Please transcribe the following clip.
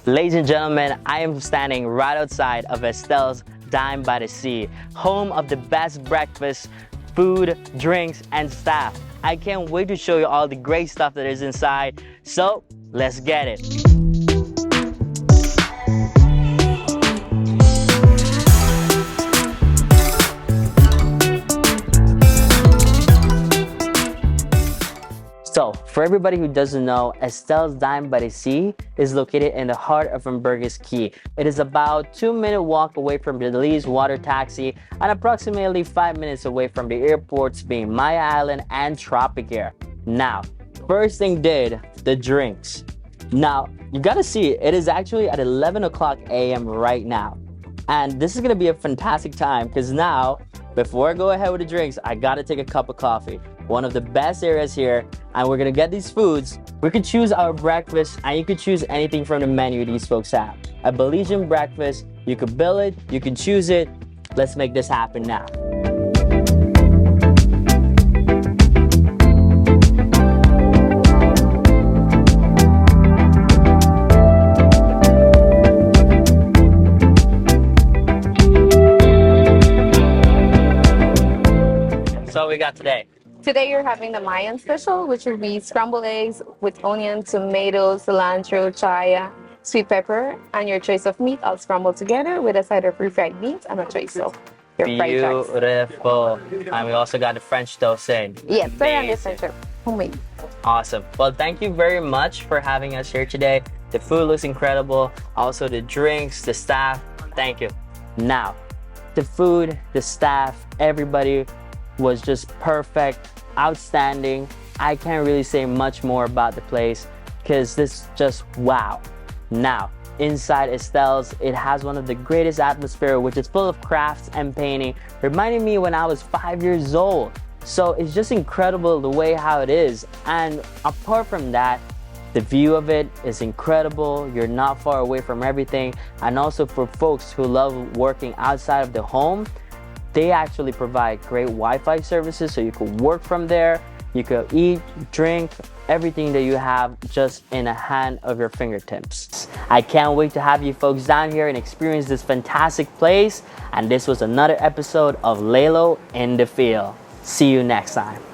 Ladies and gentlemen, I am standing right outside of Estels Dine by the Sea, home of the best breakfast, food, drinks, and staff. I can't wait to show you all the great stuff that is inside, so let's get it. So, for everybody who doesn't know, Estels Dine by the Sea is located in the heart of Ambergris Caye. It is about 2-minute walk away from the Belize water taxi and approximately 5 minutes away from the airports being Maya Island and Tropic Air. Now, first thing did, the drinks. Now, you gotta see, it is actually at 11 o'clock a.m. right now. And this is gonna be a fantastic time because now, before I go ahead with the drinks, I gotta take a cup of coffee. One of the best areas here, and we're gonna get these foods. We could choose our breakfast, and you could choose anything from the menu these folks have. A Belizean breakfast, you could bill it, you can choose it. Let's make this happen now. So what we got today? Today you're having the Mayan special, which will be scrambled eggs with onion, tomatoes, cilantro, chaya, sweet pepper, and your choice of meat all scrambled together with a side of refried beans and a choice of your fried rice. Beautiful. And we also got the French toast in. Yes, very on this center. Homemade. Awesome. Well, thank you very much for having us here today. The food looks incredible. Also the drinks, the staff. Thank you. Now, the food, the staff, everybody was just perfect, outstanding. I can't really say much more about the place because this just wow. Now, inside Estels, it has one of the greatest atmosphere, which is full of crafts and painting, reminding me when I was 5 years old. So it's just incredible the way how it is. And apart from that, the view of it is incredible. You're not far away from everything. And also for folks who love working outside of the home, they actually provide great Wi-Fi services, so you could work from there. You could eat, drink, everything that you have just in a hand of your fingertips. I can't wait to have you folks down here and experience this fantastic place. And this was another episode of Lelo in the Field. See you next time.